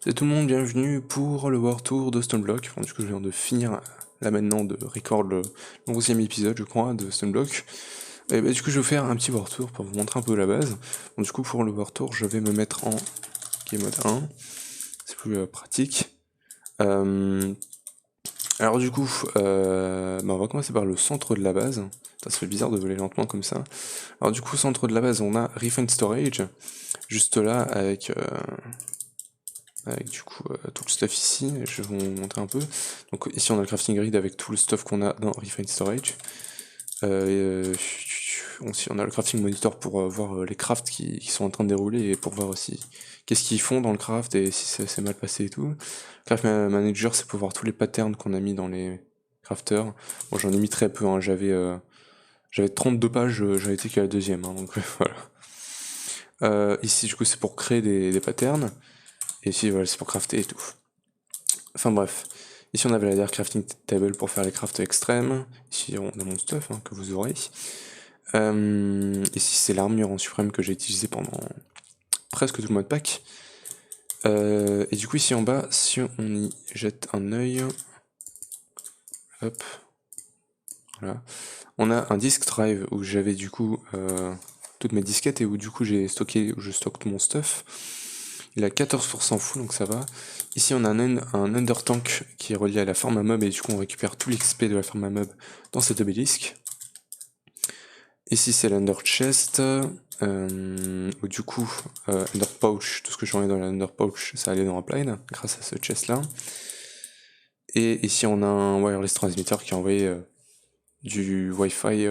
Salut tout le monde, bienvenue pour le War Tour de Stoneblock. Enfin, du coup, je viens de finir là maintenant de record le 11e épisode, je crois, de Stoneblock. Et bah, du coup, je vais vous faire un petit War Tour pour vous montrer un peu la base. Donc, du coup, pour le War Tour, je vais me mettre en Game Mode 1. C'est plus pratique. Alors, du coup, on va commencer par le centre de la base. Ça fait bizarre de voler lentement comme ça. Alors, du coup, centre de la base, on a Refined Storage, juste là, avec du coup tout le stuff ici, je vais vous montrer un peu. Donc ici on a le crafting grid avec tout le stuff qu'on a dans Refined Storage. Aussi on a le crafting monitor pour voir les crafts qui sont en train de dérouler et pour voir aussi qu'est-ce qu'ils font dans le craft et si ça s'est mal passé et tout. Craft Manager c'est pour voir tous les patterns qu'on a mis dans les crafters. Bon j'en ai mis très peu, hein. J'avais 32 pages, j'en étais qu'à la deuxième, hein, donc voilà. Ici du coup c'est pour créer des patterns. Et ici, voilà, c'est pour crafter et tout. Enfin bref. Ici, on avait la Dare Crafting Table pour faire les crafts extrêmes. Ici, on a mon stuff hein, que vous aurez. Ici, c'est l'armure en suprême que j'ai utilisé pendant presque tout le mode pack. Et du coup, ici en bas, si on y jette un œil, hop, voilà, on a un disk drive où j'avais du coup toutes mes disquettes et où du coup j'ai stocké, où je stocke tout mon stuff. Il a 14% full, donc ça va. Ici, on a un under tank qui est relié à la farm à mob, et du coup, on récupère tout l'XP de la farm à mob dans cet obélisque. Ici, c'est l'under chest, où du coup, under pouch, tout ce que j'en ai dans l'under pouch, ça allait dans Upline, grâce à ce chest là. Et ici, on a un wireless transmitter qui a envoyé du Wi-Fi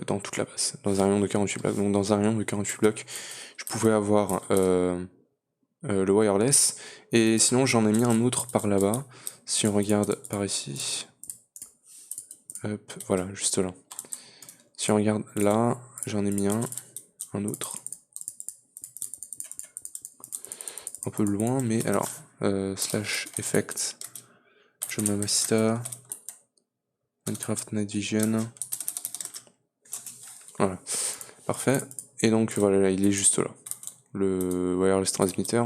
dans toute la base, dans un rayon de 48 blocs. Donc, dans un rayon de 48 blocs, je pouvais avoir le wireless, et sinon j'en ai mis un autre par là-bas, si on regarde par ici, hop, voilà, juste là. Si on regarde là, j'en ai mis un autre, un peu loin, mais alors, slash effect, je me Masta, Minecraft Night Vision, voilà, parfait, et donc voilà, là, il est juste là, le wireless transmitter.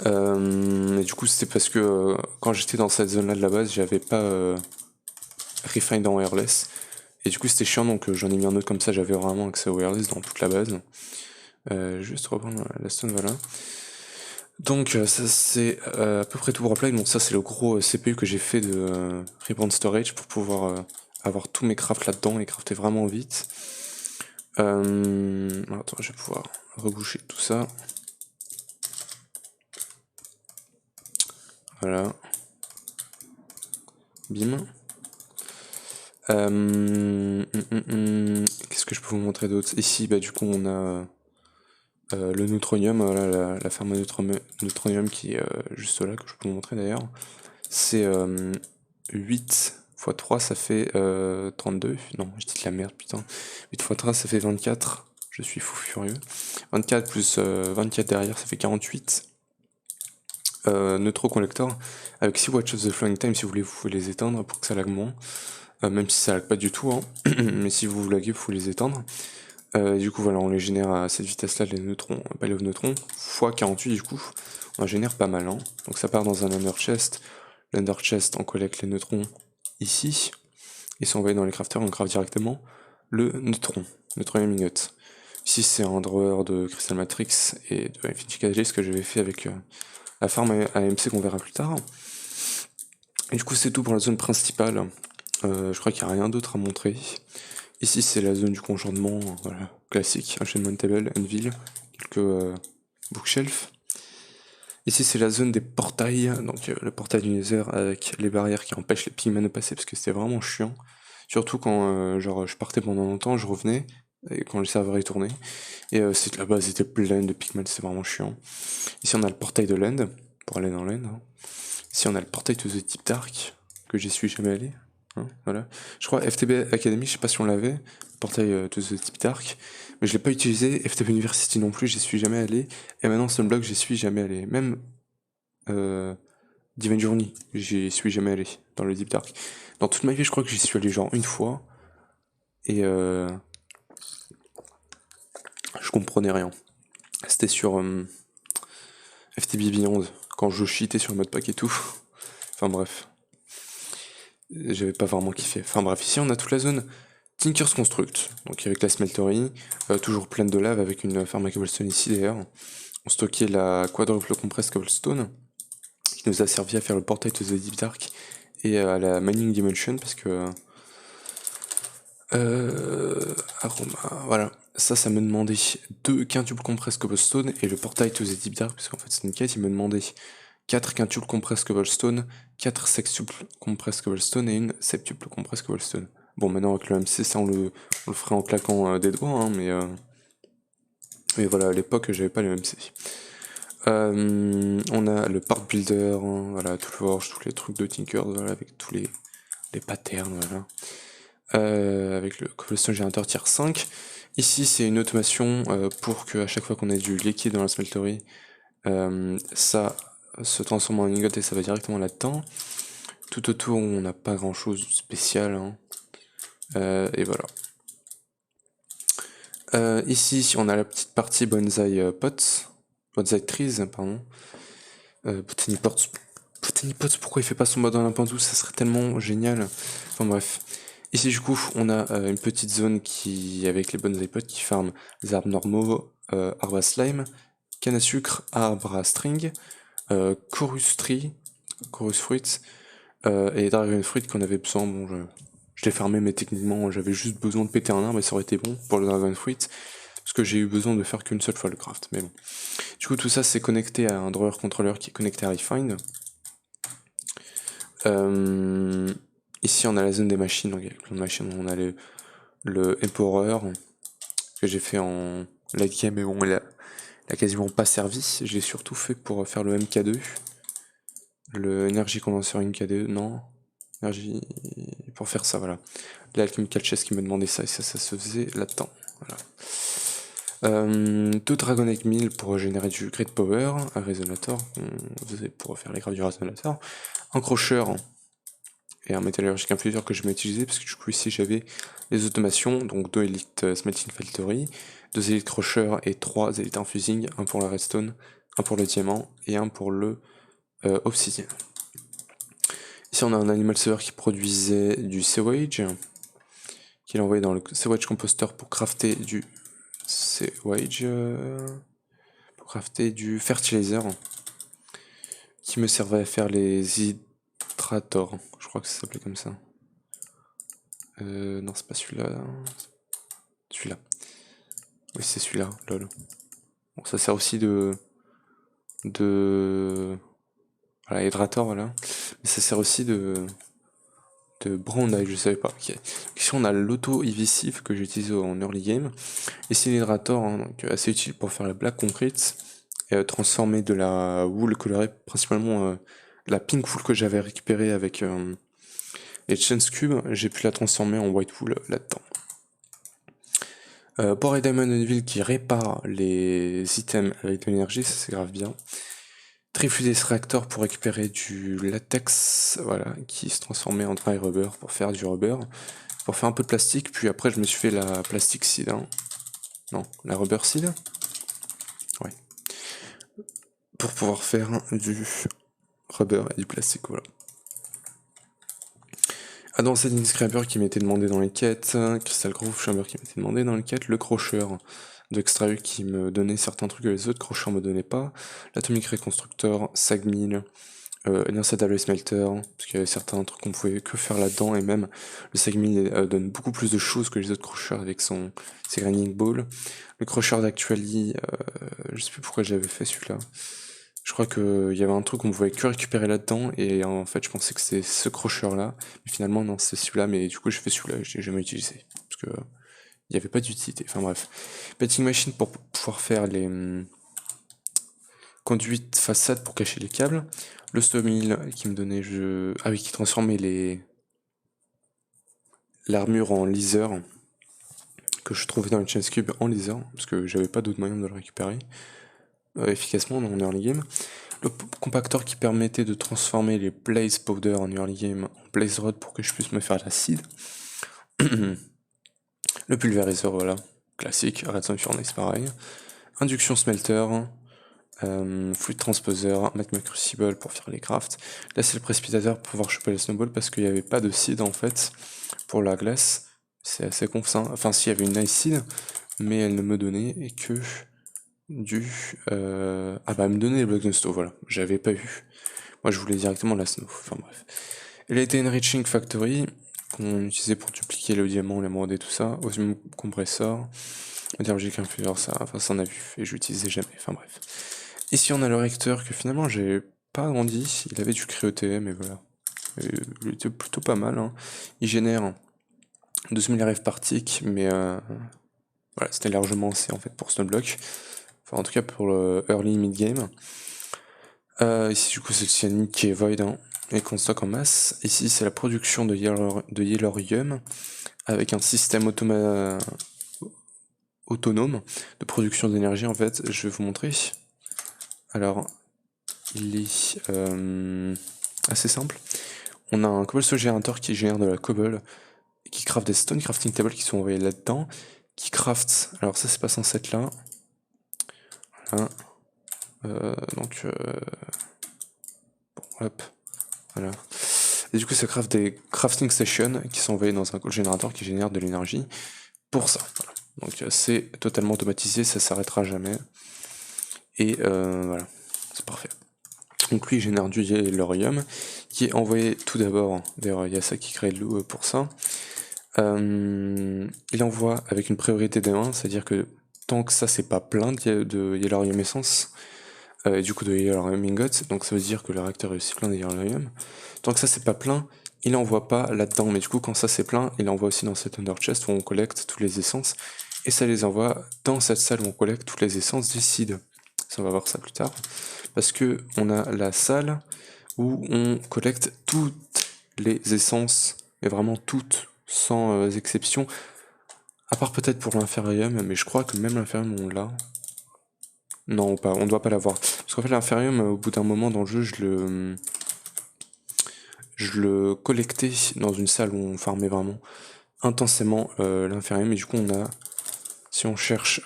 Et du coup c'était parce que quand j'étais dans cette zone là de la base, j'avais pas refined en wireless, et du coup c'était chiant, donc j'en ai mis un autre comme ça, j'avais vraiment accès au wireless dans toute la base. Juste reprendre la stone, voilà. Donc ça c'est à peu près tout pour Apply. Donc ça c'est le gros CPU que j'ai fait de Rebrand Storage pour pouvoir avoir tous mes crafts là-dedans et crafter vraiment vite. Attends, je vais pouvoir reboucher tout ça. Voilà. Bim. Qu'est-ce que je peux vous montrer d'autre? Ici, bah du coup on a le neutronium, voilà, la ferme neutronium qui est juste là, que je peux vous montrer d'ailleurs. C'est 8 x 3, ça fait 32. Non, je dis de la merde, putain. 8 x 3, ça fait 24. Je suis fou furieux. 24 plus 24 derrière, ça fait 48. Neutro collector avec 6 Watch of the Flying Time, si vous voulez, vous pouvez les éteindre pour que ça lag moins. Même si ça lag pas du tout, hein. Mais si vous laguez, vous pouvez les éteindre. Du coup, voilà, on les génère à cette vitesse-là, les neutrons, Ball of neutrons, x 48 du coup. On en génère pas mal, hein. Donc ça part dans un under chest. L'under chest, on collecte les neutrons ici. Ils sont envoyés dans les crafters, on craft directement le neutron, neutronium ingot. Ici, c'est un drawer de Crystal Matrix et de Infinity Catalyst que j'avais fait avec la farm AMC qu'on verra plus tard. Et du coup, c'est tout pour la zone principale. Je crois qu'il n'y a rien d'autre à montrer. Ici, c'est la zone du conjointement, voilà, classique, enchaînement table, anvil, quelques bookshelves. Ici, c'est la zone des portails, donc le portail du Nether avec les barrières qui empêchent les pigments de passer parce que c'était vraiment chiant. Surtout quand genre je partais pendant longtemps, je revenais, et quand le serveur est tourné, et la base était pleine de pigments, c'était vraiment chiant. Ici, on a le portail de l'End, pour aller dans l'End. Hein. Ici, on a le portail to the Deep Dark, que j'y suis jamais allé. Hein, voilà. Je crois FTB Academy, je sais pas si on l'avait, portail to the Deep Dark, mais je l'ai pas utilisé. FTB University non plus, j'y suis jamais allé. Et maintenant Sunblock, j'y suis jamais allé. Même Divine Journey, j'y suis jamais allé dans le Deep Dark. Dans toute ma vie, je crois que j'y suis allé genre une fois. Et je comprenais rien. C'était sur FTB Beyond, quand je cheatais sur le mode pack et tout. Enfin bref. J'avais pas vraiment kiffé. Enfin bref, ici on a toute la zone Tinker's Construct, donc avec la smelterie, toujours pleine de lave avec une ferme à cobblestone ici d'ailleurs. On stockait la quadruple compressed cobblestone, qui nous a servi à faire le portail to the Deep Dark et à la Mining Dimension, parce que... Aroma, voilà. Ça me demandait 2 quintuples compressed cobblestone et le portail to the Deep Dark, parce qu'en fait c'est une quête, il me demandait 4 quintuples compressed cobblestone, 4 sextuples compressed cobblestone et une septuple compressed cobblestone. Bon, maintenant avec le MC, ça on le ferait en claquant des doigts, hein, mais voilà, à l'époque j'avais pas le MC. On a le part builder, hein, voilà, tout le forge, tous les trucs de Tinker, voilà, avec tous les patterns, voilà. Avec le cobblestone générateur tier 5. Ici c'est une automation pour que à chaque fois qu'on a du liquide dans la smelterie, ça se transforme en ingot et ça va directement là-dedans. Tout autour on n'a pas grand chose de spécial, hein. Et voilà. Ici on a la petite partie bonsai pots, bonsai trees, pardon. Botany Pots, pourquoi il fait pas son mode en impintou, ça serait tellement génial. Enfin bref. Ici du coup on a une petite zone qui avec les bonsai pots qui farment les arbres normaux, arbres à slime, canne à sucre, arbre à string, chorus tree, chorus fruits, et dragon fruit qu'on avait besoin. Bon, je l'ai farmé, mais techniquement j'avais juste besoin de péter un arbre et ça aurait été bon pour le dragon fruit, parce que j'ai eu besoin de faire qu'une seule fois le craft. Mais bon. Du coup tout ça c'est connecté à un drawer controller qui est connecté à Refind. Ici on a la zone des machines, donc avec plein de machines, on a le Emporer que j'ai fait en late game, mais bon il a quasiment pas servi, je l'ai surtout fait pour faire le MK2, le énergie condenseur MK2, non, énergie pour faire ça, voilà. L'Alchemical Chest qui me demandait ça, et ça se faisait là-dedans, voilà. 2 Dragon Egg Mill pour générer du Great Power, un Resonator qu'on faisait pour faire les gravures Resonator, un Crusher et un métallurgique infuseur que je vais utiliser parce que du coup ici j'avais les automations, donc 2 Elite Smelting Factory, 2 Elite Crusher et 3 Elite Infusing, un pour la redstone, un pour le diamant et un pour le obsidian. Ici on a un Animal Saver qui produisait du sewage, qu'il a envoyé dans le sewage composter pour crafter du sewage, pour crafter du fertilizer, qui me servait à faire les hydrators, je crois que ça s'appelait comme ça. Non, c'est pas celui-là. Celui-là. Oui, c'est celui-là, lol. Bon, ça sert aussi voilà, hydrator, voilà. Mais ça sert aussi de brown eye, je savais pas. Okay. Ici, on a l'auto-evasive que j'utilise en early game. Ici, l'hydrator, hein, donc assez utile pour faire la black concrete et transformer de la wool colorée, principalement la pink wool que j'avais récupérée avec les chance cubes, j'ai pu la transformer en white wool là-dedans. Port et Diamond Anvil qui répare les items avec de l'énergie, ça c'est grave bien. Trifluid Extractor pour récupérer du latex, voilà, qui se transformait en dry rubber pour faire du rubber, pour faire un peu de plastique, puis après je me suis fait la plastic seed, hein. Non, la rubber seed. Ouais. Pour pouvoir faire du rubber et du plastique, voilà. Advanced Scraper qui m'était demandé dans les quêtes, Crystal Grove Chamber qui m'était demandé dans les quêtes, le Crusher de Extra qui me donnait certains trucs que les autres Crushers me donnaient pas, l'Atomic Reconstructor, Sagmill, l'Insatable Smelter, parce qu'il y avait certains trucs qu'on pouvait que faire là-dedans, et même le Sagmill donne beaucoup plus de choses que les autres Crushers avec ses Grinding Balls. Le Crusher d'Actually, je sais plus pourquoi j'avais fait celui-là. Je crois qu'il y avait un truc qu'on pouvait que récupérer là-dedans, et en fait je pensais que c'était ce Crusher-là, mais finalement non, c'est celui-là, mais du coup j'ai fait celui-là, je l'ai jamais utilisé, parce que il n'y avait pas d'utilité, enfin bref. Betting Machine pour pouvoir faire les conduites façade pour cacher les câbles, le Stomil qui me donnait, ah oui, qui transformait l'armure en laser, que je trouvais dans le Chance Cube en laser, parce que j'avais pas d'autre moyen de le récupérer efficacement dans mon early game. Le compacteur qui permettait de transformer les Blaze Powder en early game en Blaze Rod pour que je puisse me faire l'acide. Le pulvériseur, voilà, classique, Redstone Furnace pareil. Induction Smelter, Fluid transposeur, magma crucible pour faire les crafts. Là c'est le précipitateur pour pouvoir choper les snowballs parce qu'il n'y avait pas de seed en fait pour la glace. C'est assez con ça. Enfin s'il y avait une nice seed, mais elle ne me donnait que du... Ah bah elle me donnait les blocs de snow, voilà. J'avais pas eu. Moi je voulais directement la snow, enfin bref. Elle a été Enriching Factory, qu'on utilisait pour dupliquer le diamant, l'émeraude et tout ça. Osmium compressor. Métallurgique infuseur, ça en a vu, et je l'utilisais jamais, enfin bref. Ici on a le recteur que finalement j'ai pas agrandi, il avait du cryo-TM et voilà. Et il était plutôt pas mal, hein. Il génère 12 000 RF par tick, mais voilà, c'était largement assez en fait pour Snowblock. Enfin en tout cas pour le early mid-game. Ici du coup c'est le cyanide qui est void, hein, et qu'on stocke en masse. Ici c'est la production de yellorium avec un système autonome de production d'énergie en fait. Je vais vous montrer. Alors il est assez simple. On a un cobblestone generator qui génère de la cobble, qui craft des stone crafting tables qui sont envoyés là-dedans, qui craft, alors ça c'est pas censé être là, voilà. Donc bon, hop, voilà. Et du coup ça craft des crafting stations qui sont envoyés dans un cobble generator qui génère de l'énergie pour ça, voilà. Donc c'est totalement automatisé, ça s'arrêtera jamais, et voilà, c'est parfait. Donc lui il génère du yellorium qui est envoyé tout d'abord, d'ailleurs il y a ça qui crée de l'eau pour ça. Il envoie avec une priorité des 1, c'est-à-dire que tant que ça c'est pas plein de yellorium essence, et du coup de yellorium ingots, donc ça veut dire que le réacteur est aussi plein de yellorium, tant que ça c'est pas plein, il envoie pas là-dedans, mais du coup quand ça c'est plein, il envoie aussi dans cette under chest où on collecte toutes les essences, et ça les envoie dans cette salle où on collecte toutes les essences des seeds. Ça on va voir ça plus tard, parce que on a la salle où on collecte toutes les essences, mais vraiment toutes, sans exception, à part peut-être pour l'inférium, mais je crois que même l'inférium on l'a. Non, pas, on doit pas l'avoir. Parce qu'en fait l'inférium, au bout d'un moment dans le jeu, je le collectais dans une salle où on farmait vraiment intensément l'inférium, et du coup on a, si on cherche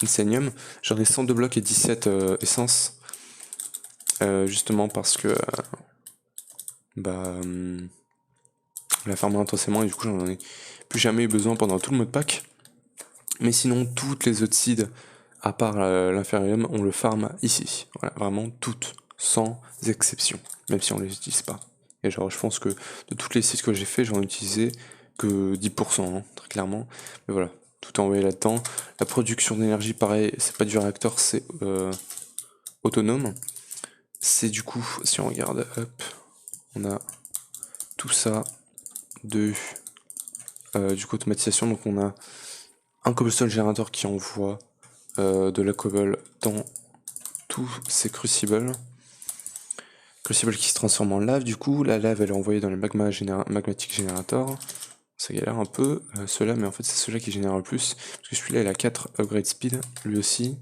Insanium, j'en ai 102 blocs et 17 essences, justement parce que la farmer intensément, et du coup j'en ai plus jamais eu besoin pendant tout le mode pack. Mais sinon toutes les autres seeds, à part l'inférium, on le farm ici. Voilà, vraiment toutes, sans exception, même si on les utilise pas. Et genre je pense que de toutes les seeds que j'ai fait, j'en ai utilisé que 10%, hein, très clairement. Mais voilà, tout est envoyé là-dedans. La production d'énergie, pareil, c'est pas du réacteur, c'est autonome. C'est du coup, si on regarde, hop, on a tout ça de du coup automatisation, donc on a un cobblestone generator qui envoie de la cobble dans tous ces crucibles. Crucible qui se transforme en lave, du coup, la lave elle est envoyée dans le magmatic generator. Ça galère un peu, ceux-là, mais en fait c'est ceux-là qui génèrent le plus. Parce que celui-là il a 4 upgrade speed, lui aussi.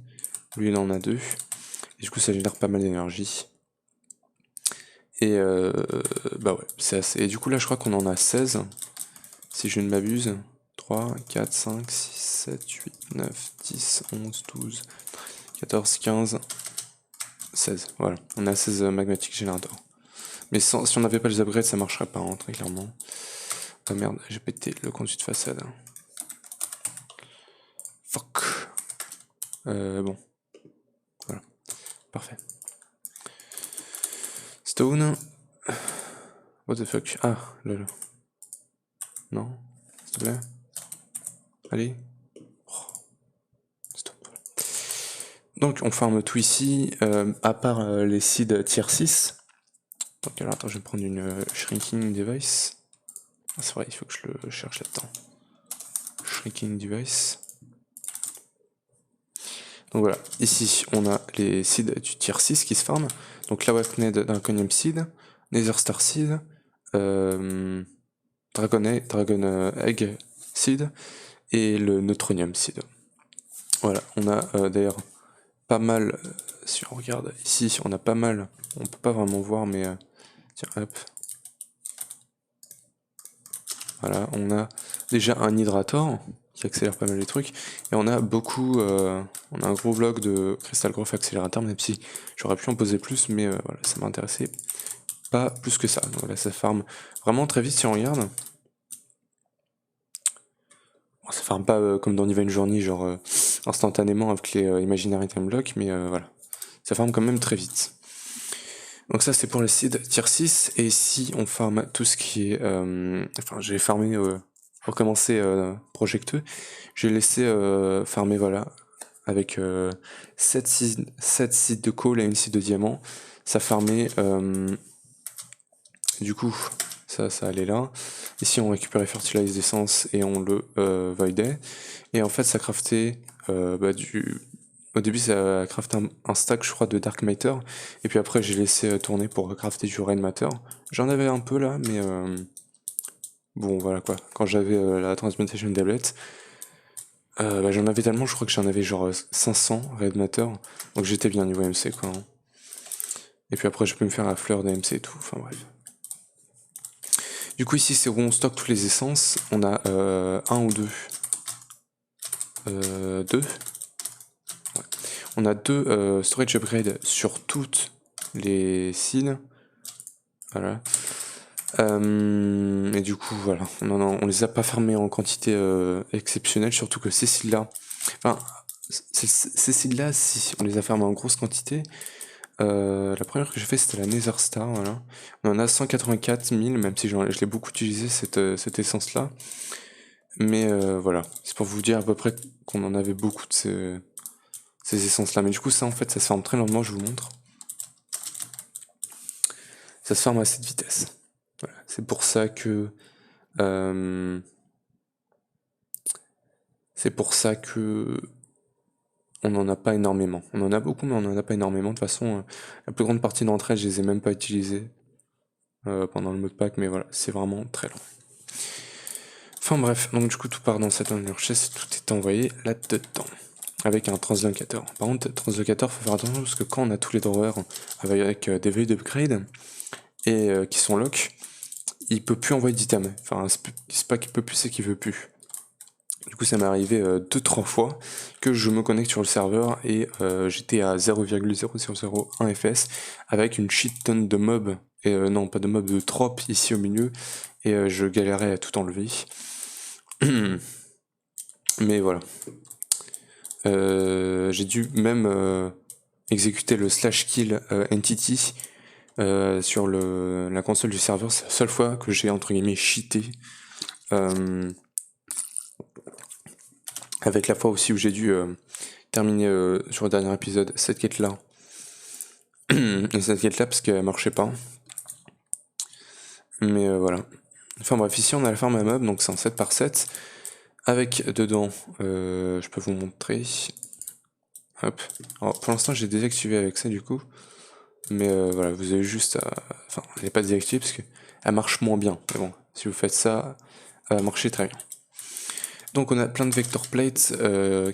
Lui il en a 2. Et du coup ça génère pas mal d'énergie. Et bah ouais, c'est assez. Et du coup là je crois qu'on en a 16, si je ne m'abuse. 3, 4, 5, 6, 7, 8, 9, 10, 11, 12, 14, 15, 16. Voilà, on a 16 magmatic generators. Mais si on n'avait pas les upgrades, ça marcherait pas, hein, très clairement. Oh merde, j'ai pété le conduit de façade. Fuck. Bon. Voilà. Parfait. Stone. What the fuck. Ah, lol. Non, s'il te plaît. Allez. Oh. Stop. Donc on farme tout ici, à part les seeds tier 6. Donc alors attends, je vais prendre une shrinking device. Ah, c'est vrai, il faut que je le cherche là-dedans. Shrinking device. Donc voilà, ici on a les seeds du tier 6 qui se farment. Donc la Wapned Draconium Seed, Nether Star Seed, Dragon Egg Seed et le Neutronium Seed. Voilà, on a d'ailleurs pas mal, si on regarde ici, on a pas mal, on peut pas vraiment voir, mais tiens, hop. Voilà, on a déjà un Hydrator qui accélère pas mal les trucs. Et on a beaucoup, on a un gros bloc de Crystal Growth accélérateur, même si j'aurais pu en poser plus, mais voilà, ça m'intéressait pas plus que ça. Donc voilà, ça farm vraiment très vite si on regarde. Bon, ça farm pas comme dans Divine Journey, genre instantanément avec les Imaginary Time Block, mais voilà. Ça farm quand même très vite. Donc ça c'est pour les seeds tier 6, et si on farm tout ce qui est... enfin j'ai farmé, pour commencer Project E, j'ai laissé farmer voilà, avec 7 seeds de coal et une seed de diamant. Ça farmait, du coup ça allait là. Ici on récupérait Fertilize d'essence et on le voidait. Et en fait ça craftait au début ça crafte un stack je crois de Dark Matter, et puis après j'ai laissé tourner pour crafter du Rain Matter. J'en avais un peu là, mais bon voilà quoi, quand j'avais la Transmutation Tablet, j'en avais tellement, je crois que j'en avais genre 500 Red Matter, donc j'étais bien niveau MC quoi. Hein. Et puis après je peux me faire la fleur d'AMC et tout, enfin bref. Du coup ici c'est où on stocke toutes les essences, on a un ou deux. Deux. Ouais. On a deux storage upgrade sur toutes les seeds. Voilà. Et du coup voilà, on les a pas fermés en quantité exceptionnelle, surtout que ces seeds là, enfin ces seeds là, si on les a fermés en grosse quantité, la première que j'ai fait c'était la Nether Star, voilà. On en a 184 000, même si je l'ai beaucoup utilisé cette essence là. Mais voilà, c'est pour vous dire à peu près qu'on en avait beaucoup de ces essences là. Mais du coup ça en fait ça se forme très lentement, je vous montre. Ça se forme à cette vitesse. Voilà. C'est pour ça que on n'en a pas énormément. On en a beaucoup, mais on n'en a pas énormément. De toute façon, la plus grande partie d'entre elles, je les ai même pas utilisées pendant le modpack, mais voilà, c'est vraiment très long. Enfin bref, donc du coup tout part dans cette chest, tout est envoyé là-dedans, avec un translocateur. Par contre, translocateur, faut faire attention parce que quand on a tous les drawers avec des veilles d'upgrade et qui sont lock, il peut plus envoyer d'items. Enfin, c'est pas qu'il peut plus, c'est qu'il veut plus. Du coup, ça m'est arrivé 2-3 fois que je me connecte sur le serveur et j'étais à 0,0001 fs avec une shit tonne de mobs, et non pas de mobs, de tropes ici au milieu, et je galérais à tout enlever. Mais voilà. J'ai dû même exécuter le slash kill entity sur la console du serveur. C'est la seule fois que j'ai entre guillemets cheaté. Avec la fois aussi où j'ai dû terminer sur le dernier épisode cette quête là. Et cette quête là parce qu'elle marchait pas. Mais voilà. Enfin bref, ici on a la farm à mob, donc c'est en 7 par 7. Avec dedans, je peux vous montrer. Hop. Alors, pour l'instant j'ai désactivé avec ça du coup. Mais voilà, vous avez juste à... Enfin, elle n'est pas désactivée parce qu'elle marche moins bien. Mais bon, si vous faites ça, elle va marcher très bien. Donc on a plein de vector plates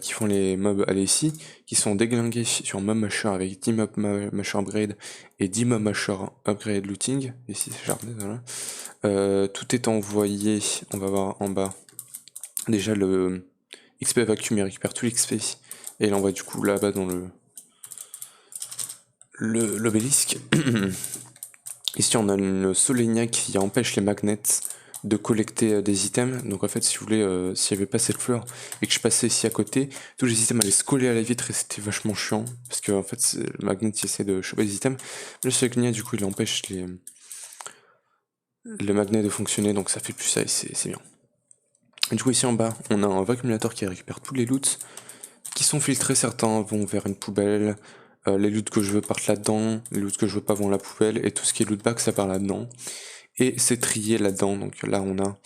qui font les mobs aller ici, qui sont déglingués sur Mob Masher avec 10 Mob Masher upgrade et 10 Mob Masher upgrade looting. Ici c'est jardin, voilà. Tout est envoyé, on va voir en bas. Déjà le XP vacuum il récupère tout l'XP et il envoie du coup là-bas dans l'obélisque. Ici on a une Solenia qui empêche les magnets de collecter des items. Donc en fait si vous voulez, s'il n'y avait pas cette fleur et que je passais ici à côté, tous les items allaient se coller à la vitre et c'était vachement chiant. Parce que en fait le magnet il essaie de choper des items. Le Solenia du coup il empêche le magnet de fonctionner, donc ça fait plus ça et c'est bien. Et du coup ici en bas on a un vacuumulateur qui récupère tous les loots qui sont filtrés, certains vont vers une poubelle, les loots que je veux partent là-dedans, les loots que je veux pas vont à la poubelle, et tout ce qui est loot bag ça part là-dedans. Et c'est trié là-dedans, donc là on a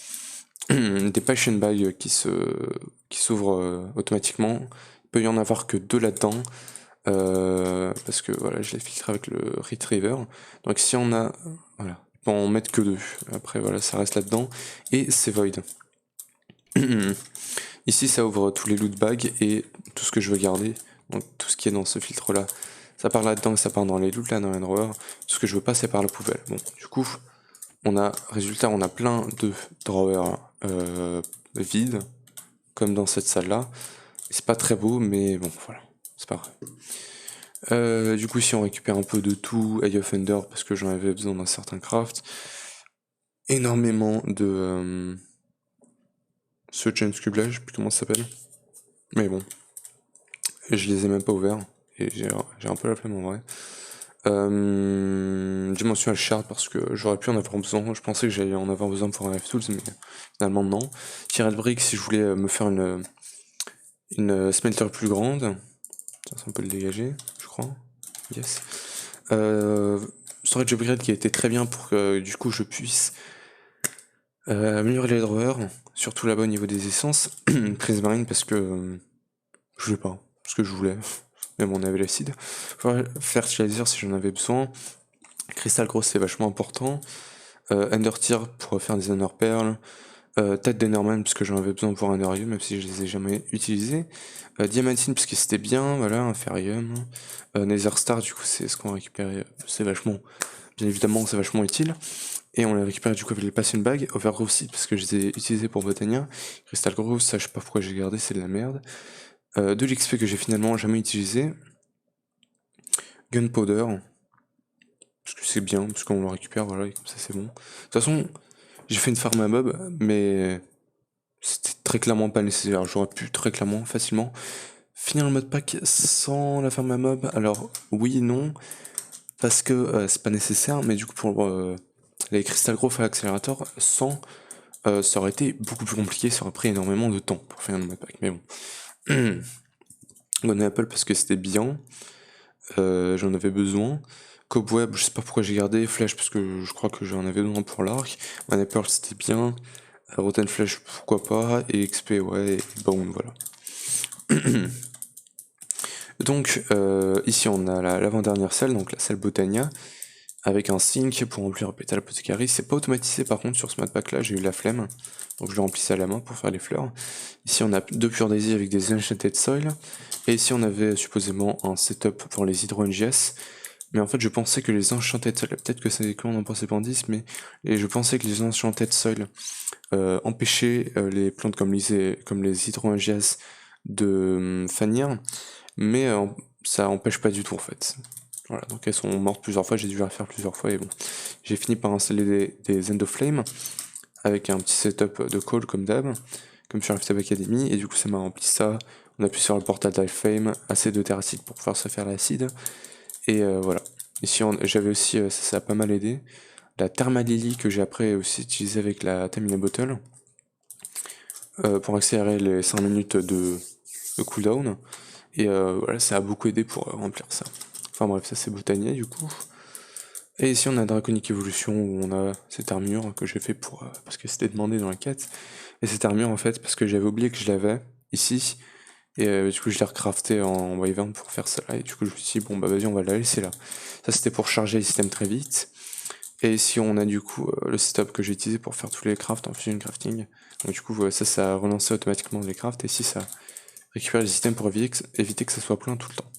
des passion bags qui s'ouvrent automatiquement. Il peut y en avoir que 2 là-dedans, parce que voilà, je les filtre avec le retriever. Donc si on a, voilà, il peut en mettre que 2. Après voilà, ça reste là-dedans, et c'est void. Ici ça ouvre tous les loot bags et tout ce que je veux garder, donc tout ce qui est dans ce filtre là, ça part là-dedans et ça part dans les loot là, dans les drawers. Tout ce que je veux pas c'est par la poubelle. Bon, du coup, on a, résultat, on a plein de drawers vides, comme dans cette salle-là. C'est pas très beau, mais bon, voilà, c'est pas grave. Du coup, si on récupère un peu de tout, Eye of Thunder, parce que j'en avais besoin d'un certain craft, énormément de ce Chance Cube là, je sais plus comment ça s'appelle, mais bon, je les ai même pas ouverts, et j'ai un peu la flemme en vrai. Dimensional Shard parce que j'aurais pu en avoir besoin, je pensais que j'allais en avoir besoin pour un F-Tools, mais finalement non. Tirer de briques si je voulais me faire une smelter plus grande, ça on peut le dégager, je crois, yes. Storage upgrade qui a été très bien pour que du coup je puisse améliorer les drawers, surtout là-bas au niveau des essences. Prismarine parce que je sais pas, ce que je voulais, même on avait l'acide. Fertilizer si j'en avais besoin. Crystal Gross c'est vachement important. Ender Tear pour faire des Ender Pearls. Tête d'Enderman parce que j'en avais besoin pour Enderium même si je les ai jamais utilisés. Diamantine parce que c'était bien, voilà, Inferium. Nether Star du coup c'est ce qu'on récupérait, c'est vachement, bien évidemment c'est vachement utile. Et on les récupère du coup avec les Passion Bag, Overgrowth Seed parce que je les ai utilisés pour Botania. Crystal Growth, ça je sais pas pourquoi j'ai gardé, c'est de la merde. De l'XP que j'ai finalement jamais utilisé. Gunpowder, parce que c'est bien, parce qu'on le récupère, voilà, et comme ça c'est bon. De toute façon, j'ai fait une farm à mob, mais c'était très clairement pas nécessaire. J'aurais pu très clairement, facilement, finir le mode pack sans la farm à mob. Alors oui et non, parce que c'est pas nécessaire, mais du coup pour les Crystal Growth à l'accélérateur, sans, ça aurait été beaucoup plus compliqué, ça aurait pris énormément de temps pour faire un mode pack, mais bon. Bonne Apple parce que c'était bien, j'en avais besoin. Cobweb, je sais pas pourquoi j'ai gardé. Flèche parce que je crois que j'en avais besoin pour l'arc. Bonne Apple c'était bien. Rotten Flèche pourquoi pas. Et XP ouais, et Bone voilà. Donc ici on a l'avant-dernière salle, donc la salle Botania, avec un sink pour remplir Pétale Apothecary. C'est pas automatisé par contre sur ce modpack là, j'ai eu la flemme. Donc je le remplissais à la main pour faire les fleurs. Ici on a 2 Pure Daisy avec des Enchanted Soil. Et ici on avait supposément un setup pour les Hydro NGS. Mais en fait je pensais que les Enchanted Soil, peut-être que c'est quand on en pensait pas en 10, mais je pensais que les Enchanted Soil empêchaient les plantes comme les Hydro NGS de fanir. Mais ça empêche pas du tout en fait. Voilà, donc elles sont mortes plusieurs fois, j'ai dû la faire plusieurs fois et bon. J'ai fini par installer des End of Flame avec un petit setup de call comme d'hab, comme sur FTB Academy, et du coup ça m'a rempli ça. On appuie sur le portal d'Iflame, assez de terracide pour pouvoir se faire l'acide, et voilà. Ici j'avais aussi, ça a pas mal aidé, la Thermalily que j'ai après aussi utilisé avec la Tamina Bottle, pour accélérer les 5 minutes de cooldown, et voilà, ça a beaucoup aidé pour remplir ça. Enfin bref, ça c'est Botania du coup. Et ici on a Draconic Evolution où on a cette armure que j'ai fait pour parce que c'était demandé dans la quête. Et cette armure en fait parce que j'avais oublié que je l'avais ici. Et du coup je l'ai recrafté en Wyvern pour faire ça là. Et du coup je me suis dit bon bah vas-y on va la laisser là. Ça c'était pour charger le système très vite. Et ici on a du coup le setup que j'ai utilisé pour faire tous les crafts en fusion crafting. Donc du coup ça a relancé automatiquement les crafts. Et ici ça récupère les systèmes pour éviter que ça soit plein tout le temps.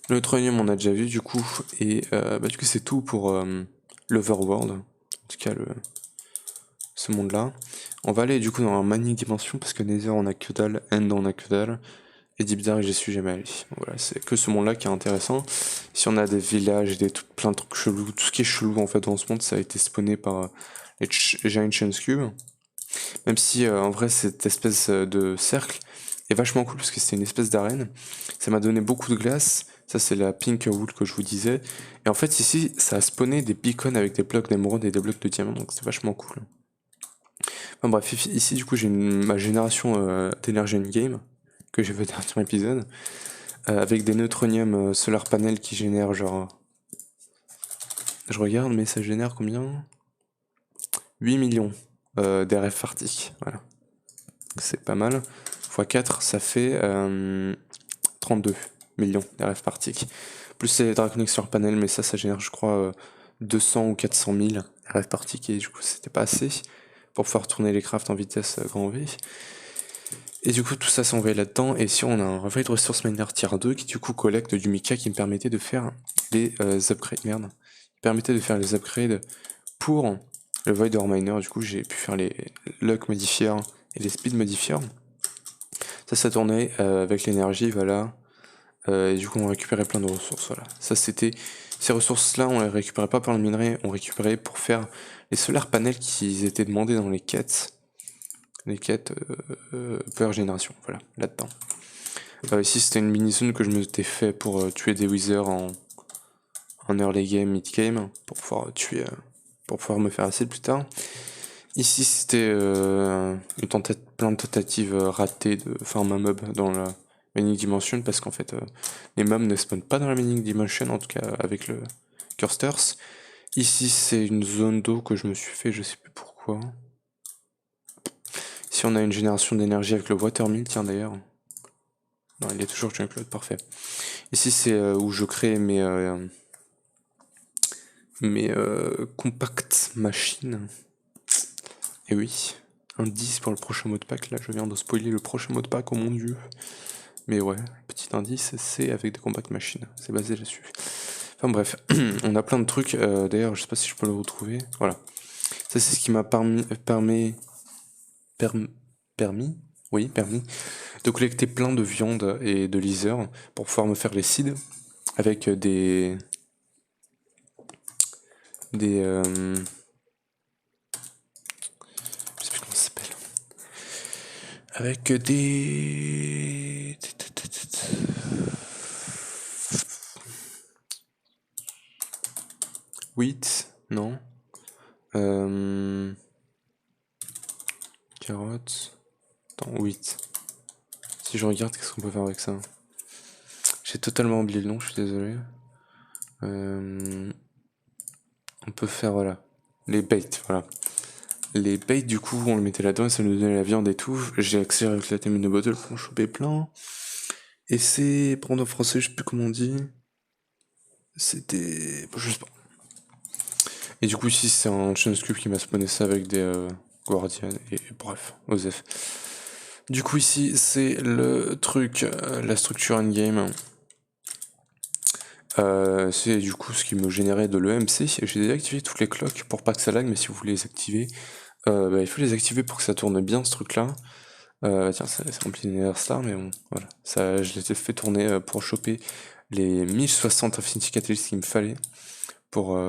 Le neutronium on a déjà vu du coup, et du coup c'est tout pour l'Overworld, en tout cas ce monde là. On va aller du coup dans la Manic Dimension parce que Nether on a que dalle, End on a que dalle, et Deep Dark j'y suis jamais allé. Voilà, c'est que ce monde là qui est intéressant. Si on a des villages et plein de trucs chelous, tout ce qui est chelou en fait dans ce monde ça a été spawné par les Giant Chance Cube. Même si en vrai cette espèce de cercle est vachement cool parce que c'est une espèce d'arène. Ça m'a donné beaucoup de glace. Ça c'est la Pink Wool que je vous disais. Et en fait ici ça a spawné des beacons avec des blocs d'émeraude et des blocs de diamant. Donc c'est vachement cool. Enfin bref, ici du coup j'ai ma génération d'énergie in-game que j'ai fait dans le dernier épisode. Avec des neutronium solar panel qui génèrent genre... Je regarde mais ça génère combien 8 millions d'RF arctiques. Voilà. C'est pas mal. x4, ça fait 32 millions d'RF partiques. Plus les Draconic sur panel, mais ça génère, je crois, 200 ou 400 000 RF partiques, et du coup, c'était pas assez pour pouvoir tourner les crafts en vitesse grand V. Et du coup, tout ça s'est envoyé là-dedans, et si on a un Revealed Resource Miner tier 2 qui du coup collecte du Mika qui me permettait de faire les upgrades. Merde. Qui permettait de faire les upgrades pour le Void Ore Miner. Du coup, j'ai pu faire les luck modifiers et les speed modifiers. Ça tournait avec l'énergie, voilà. Et du coup, on récupérait plein de ressources, voilà. Ça, c'était... Ces ressources-là, on les récupérait pas par le minerai, on récupérait pour faire les solar panels qui étaient demandés dans les quêtes. Les quêtes Power Génération, voilà, là-dedans. Ici, c'était une mini-zone que je m'étais fait pour tuer des withers en early game, mid game, pour pouvoir tuer... pour pouvoir me faire acide plus tard. Ici, c'était plein de tentatives ratées de farm un mob dans la Manic Dimension, parce qu'en fait, les mobs ne spawnent pas dans la Manic Dimension, en tout cas avec le Cursters. Ici, c'est une zone d'eau que je me suis fait, je sais plus pourquoi. Ici, on a une génération d'énergie avec le Watermill, tiens d'ailleurs. Non, il est toujours Junkload, parfait. Ici, c'est où je crée mes compact machines. Et oui, un 10 pour le prochain mot de pack. Là, je viens de spoiler le prochain mot de pack, oh mon dieu. Mais ouais, petit indice, c'est avec des compact machines. C'est basé là-dessus. Enfin bref, on a plein de trucs. D'ailleurs, je sais pas si je peux le retrouver. Voilà. Ça, c'est ce qui m'a permis de collecter plein de viande et de lizards pour pouvoir me faire les seeds avec des je sais plus comment ça s'appelle. Avec des... Wheat, non. Carottes. Attends, wheat. Si je regarde, qu'est-ce qu'on peut faire avec ça? J'ai totalement oublié le nom, je suis désolé. On peut faire, voilà, les baits, voilà. Les baits, du coup, on le mettait là-dedans et ça nous donnait la viande et tout. J'ai accéléré avec la Tamina Bottle pour en choper plein. Et c'est, pour en français, je sais plus comment on dit. C'était... je sais pas. Et du coup, ici, c'est un Chance Cube qui m'a spawné ça avec des Guardians et bref, Osef. Du coup, ici, c'est le truc, la structure endgame. C'est du coup ce qui me générait de l'EMC. J'ai désactivé toutes les cloques pour pas que ça lag, mais si vous voulez les activer, il faut les activer pour que ça tourne bien ce truc là. Tiens, ça rempli une Star, mais bon, voilà. Ça, je l'ai fait tourner pour choper les 1060 Infinity Catalyst qu'il me fallait pour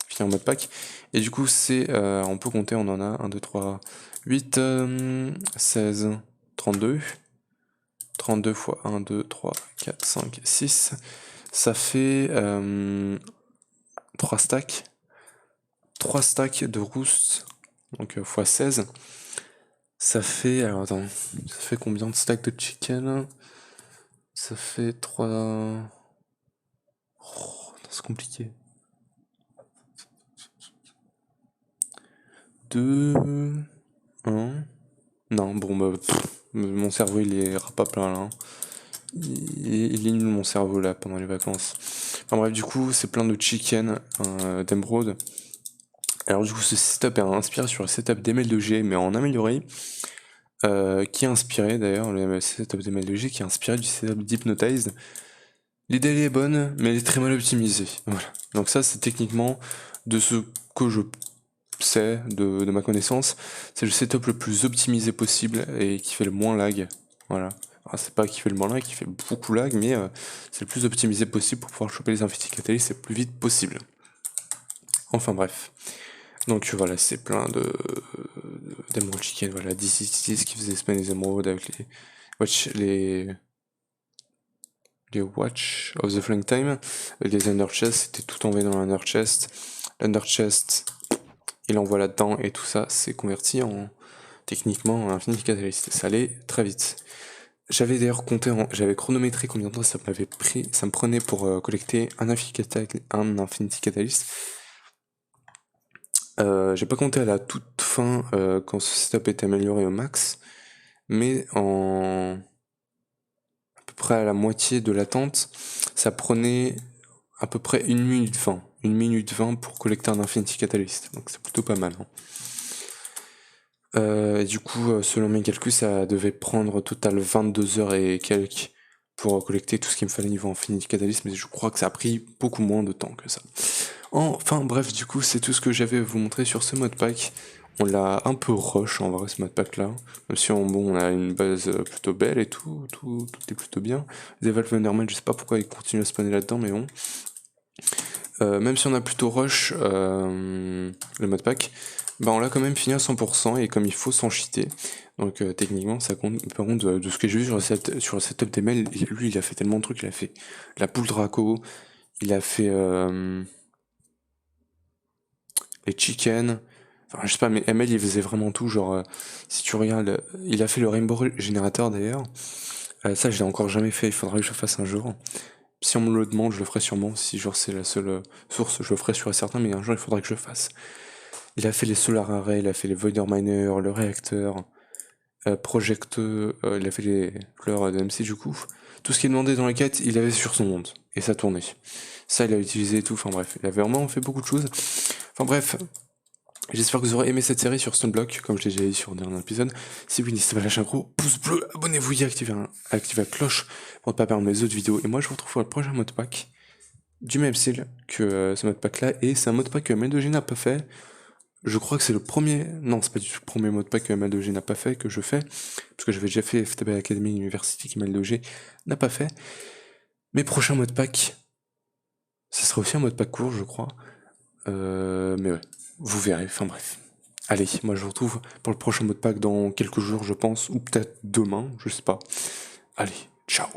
finir mode pack. Et du coup, c'est, on peut compter, on en a 1, 2, 3, 8, 16, 32. 32 fois 1, 2, 3, 4, 5, 6. Ça fait 3 stacks. 3 stacks de roost. Donc x 16. Ça fait... Alors attends. Ça fait combien de stacks de chicken? Ça fait 3... Oh, c'est compliqué. 2... 1... Non, bon bah... mon cerveau il est pas plein là. Il est nul mon cerveau là pendant les vacances. Enfin bref, du coup, c'est plein de chicken d'Emerald. Alors du coup, ce setup est inspiré sur le setup d'ML2G, mais en amélioré. Qui est inspiré d'ailleurs, le setup d'ML2G, qui est inspiré du setup d'Hypnotized. L'idée est bonne, mais elle est très mal optimisée. Voilà. Donc ça, c'est techniquement de ce que je sais, de ma connaissance, c'est le setup le plus optimisé possible et qui fait le moins lag. Voilà. C'est pas qui fait le moins lag, qui fait beaucoup lag, mais c'est le plus optimisé possible pour pouvoir choper les Infinity Catalyst le plus vite possible. Enfin bref. Donc voilà, c'est plein d'Emerald Chicken, voilà, DC qui faisait spammer les émeraudes avec les Watch of the Flying Time, les Under Chest, c'était tout envoyé dans l'Under Chest. L'Under Chest, il envoie là-dedans et tout ça, c'est converti en techniquement en Infinity Catalyst. Ça allait très vite. J'avais d'ailleurs compté, j'avais chronométré combien de temps ça m'avait pris, ça me prenait pour collecter un Infinity Catalyst. J'ai pas compté à la toute fin quand ce setup était amélioré au max, mais à peu près à la moitié de l'attente, ça prenait à peu près 1 minute 20. 1 minute 20 pour collecter un Infinity Catalyst, donc c'est plutôt pas mal. Hein. Du coup, selon mes calculs, ça devait prendre au total 22 heures et quelques pour collecter tout ce qu'il me fallait niveau Infinity Catalyst, mais je crois que ça a pris beaucoup moins de temps que ça. Enfin bref, du coup, c'est tout ce que j'avais à vous montrer sur ce modpack. On l'a un peu rush en vrai ce modpack là. Même si bon, on a une base plutôt belle et tout est plutôt bien. Les Evolve Enderman, je sais pas pourquoi ils continuent à spawner là-dedans, mais bon. Même si on a plutôt rush le modpack, bah on l'a quand même fini à 100% et comme il faut sans cheater. Donc techniquement ça compte. Par contre, de ce que j'ai vu sur le setup des mails, lui il a fait tellement de trucs. Il a fait la poule Draco, il a fait les chickens. Enfin, je sais pas, mais ML il faisait vraiment tout. Genre, si tu regardes, il a fait le Rainbow Generator d'ailleurs. Ça, je l'ai encore jamais fait. Il faudra que je le fasse un jour. Si on me le demande, je le ferai sûrement. Si genre c'est la seule source, je le ferai sûr et certain. Mais un jour, il faudra que je le fasse. Il a fait les Solar Array, il a fait les Voider Miner, le réacteur, Project, il a fait les fleurs de MC du coup. Tout ce qui est demandé dans la quête, il avait sur son monde. Et ça tournait. Ça, il a utilisé et tout. Enfin bref, il avait vraiment fait beaucoup de choses. Enfin bref, j'espère que vous aurez aimé cette série sur Stoneblock, comme je l'ai déjà dit sur le dernier épisode. Si oui, n'hésitez pas à lâcher un gros pouce bleu, abonnez-vous et activez la cloche pour ne pas perdre mes autres vidéos. Et moi, je vous retrouve pour le prochain modpack du même style que ce modpack-là. Et c'est un modpack que ML2G n'a pas fait. Je crois que c'est le premier... Non, c'est pas du tout le premier modpack que ML2G n'a pas fait, que je fais. Parce que j'avais déjà fait FTB Academy University qui ML2G n'a pas fait. Mes prochains modpacks, ça sera aussi un modpack court, je crois. Mais ouais, vous verrez, enfin bref. Allez, moi je vous retrouve pour le prochain modpack dans quelques jours, je pense, ou peut-être demain, je sais pas. Allez, ciao.